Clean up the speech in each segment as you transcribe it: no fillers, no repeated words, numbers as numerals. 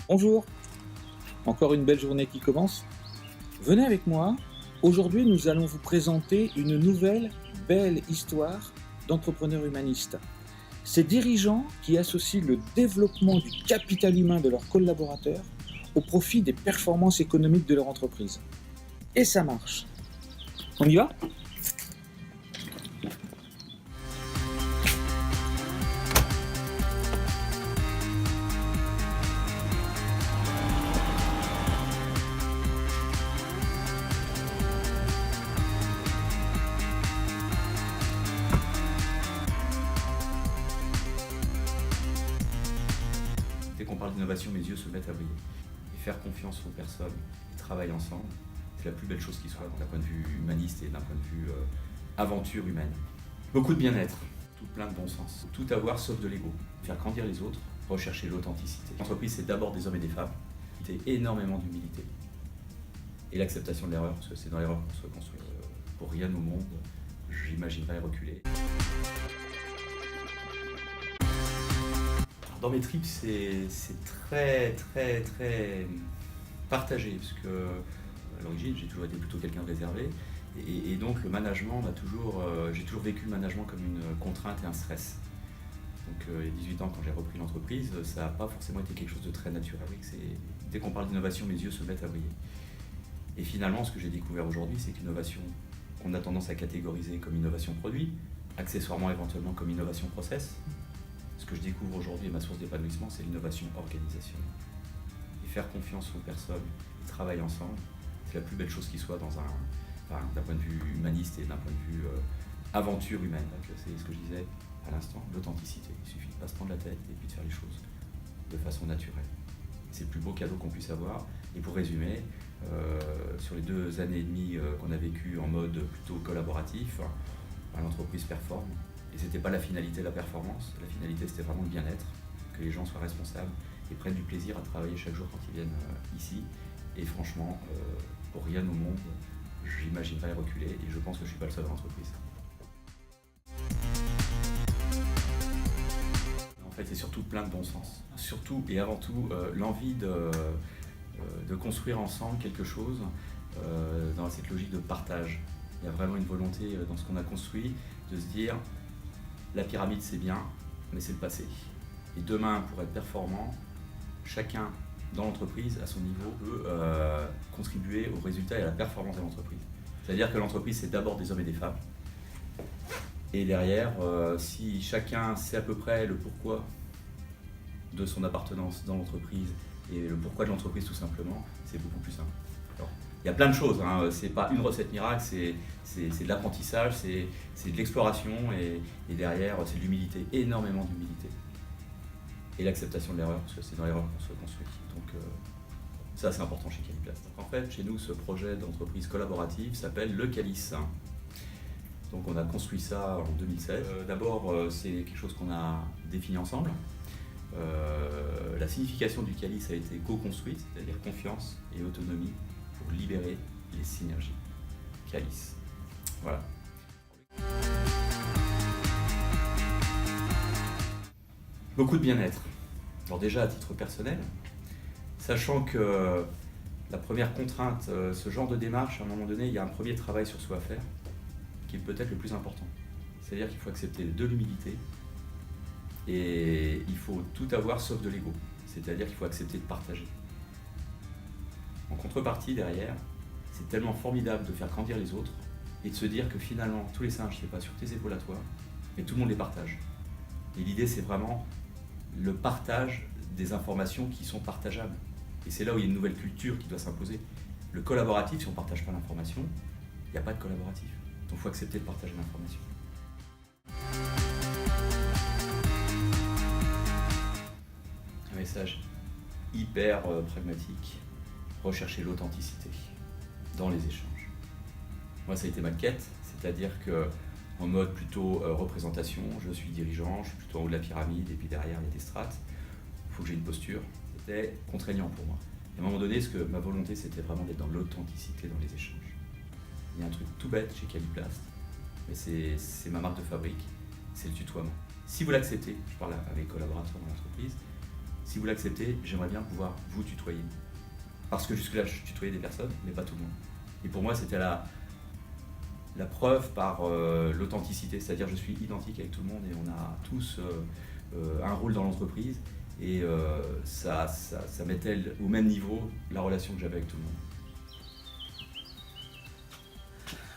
Bonjour, encore une belle journée qui commence. Venez avec moi. Aujourd'hui, nous allons vous présenter une nouvelle belle histoire d'entrepreneurs humanistes. Ces dirigeants qui associent le développement du capital humain de leurs collaborateurs au profit des performances économiques de leur entreprise. Et ça marche. On y va? Dès qu'on parle d'innovation, mes yeux se mettent à briller. Et faire confiance aux personnes et travailler ensemble, c'est la plus belle chose qui soit d'un point de vue humaniste et d'un point de vue aventure humaine. Beaucoup de bien-être, tout plein de bon sens. Tout avoir sauf de l'ego. Faire grandir les autres, rechercher l'authenticité. L'entreprise, c'est d'abord des hommes et des femmes. C'est énormément d'humilité. Et l'acceptation de l'erreur, parce que c'est dans l'erreur qu'on se construit. Pour rien au monde, j'imaginerais reculer. Dans mes tripes, c'est très partagé, parce que à l'origine, j'ai toujours été plutôt quelqu'un de réservé, et donc le management j'ai toujours vécu le management comme une contrainte et un stress. Donc il y a 18 ans, quand j'ai repris l'entreprise, ça n'a pas forcément été quelque chose de très naturel. Dès qu'on parle d'innovation, mes yeux se mettent à briller. Et finalement, ce que j'ai découvert aujourd'hui, c'est qu'innovation, qu'on a tendance à catégoriser comme innovation produit, accessoirement éventuellement comme innovation process. Ce que je découvre aujourd'hui et ma source d'épanouissement, c'est l'innovation organisationnelle. Et faire confiance aux personnes, travailler ensemble, c'est la plus belle chose qui soit d'un point de vue humaniste et d'un point de vue aventure humaine. C'est ce que je disais à l'instant, l'authenticité. Il suffit de ne pas se prendre la tête et puis de faire les choses de façon naturelle. C'est le plus beau cadeau qu'on puisse avoir. Et pour résumer, sur les 2 années et demie qu'on a vécu en mode plutôt collaboratif, l'entreprise performe. Et c'était pas la finalité de la performance, la finalité c'était vraiment le bien-être, que les gens soient responsables et prennent du plaisir à travailler chaque jour quand ils viennent ici. Et franchement, pour rien au monde, j'imaginerais reculer, et je pense que je suis pas le seul dans l'entreprise. En fait, c'est surtout plein de bon sens. Surtout et avant tout, l'envie de construire ensemble quelque chose dans cette logique de partage. Il y a vraiment une volonté dans ce qu'on a construit de se dire, la pyramide c'est bien, mais c'est le passé. Et demain, pour être performant, chacun dans l'entreprise, à son niveau, peut contribuer au résultat et à la performance de l'entreprise. C'est-à-dire que l'entreprise, c'est d'abord des hommes et des femmes. Et derrière, si chacun sait à peu près le pourquoi de son appartenance dans l'entreprise et le pourquoi de l'entreprise tout simplement, c'est beaucoup plus simple. Alors, il y a plein de choses, hein. C'est pas une recette miracle, c'est de l'apprentissage, c'est de l'exploration, et derrière c'est de l'humilité, énormément d'humilité. Et l'acceptation de l'erreur, parce que c'est dans l'erreur qu'on se construit. Donc ça c'est important chez Caliplast. Donc en fait, chez nous, ce projet d'entreprise collaborative s'appelle le Calice. Donc on a construit ça en 2016. D'abord, c'est quelque chose qu'on a défini ensemble. La signification du Calice a été co-construite, c'est-à-dire confiance et autonomie pour libérer les synergies. Calice. Voilà. Beaucoup de bien-être. Alors déjà à titre personnel, sachant que la première contrainte, ce genre de démarche, à un moment donné, il y a un premier travail sur soi à faire, qui est peut-être le plus important. C'est-à-dire qu'il faut accepter de l'humilité, et il faut tout avoir sauf de l'ego. C'est-à-dire qu'il faut accepter de partager. En contrepartie, derrière, c'est tellement formidable de faire grandir les autres et de se dire que finalement, tous les singes, c'est pas sur tes épaules à toi, mais tout le monde les partage. Et l'idée, c'est vraiment le partage des informations qui sont partageables. Et c'est là où il y a une nouvelle culture qui doit s'imposer. Le collaboratif, si on ne partage pas l'information, il n'y a pas de collaboratif. Donc il faut accepter de partager l'information. Un message hyper pragmatique, rechercher l'authenticité dans les échanges. Moi, ça a été ma quête, c'est-à-dire que en mode plutôt représentation, je suis dirigeant, je suis plutôt en haut de la pyramide, et puis derrière il y a des strates, il faut que j'ai une posture. C'était contraignant pour moi. Et à un moment donné, ma volonté, c'était vraiment d'être dans l'authenticité dans les échanges. Il y a un truc tout bête chez Caliplast, mais c'est ma marque de fabrique, c'est le tutoiement. Si vous l'acceptez, je parle à mes collaborateurs dans l'entreprise, Si vous l'acceptez, j'aimerais bien pouvoir vous tutoyer. Parce que jusque-là, je tutoyais des personnes, mais pas tout le monde. Et pour moi, c'était la preuve par l'authenticité, c'est-à-dire je suis identique avec tout le monde et on a tous un rôle dans l'entreprise et ça mettait au même niveau la relation que j'avais avec tout le monde.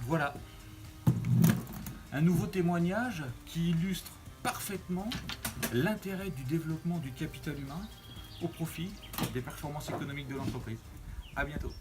Voilà, un nouveau témoignage qui illustre parfaitement l'intérêt du développement du capital humain au profit des performances économiques de l'entreprise. À bientôt.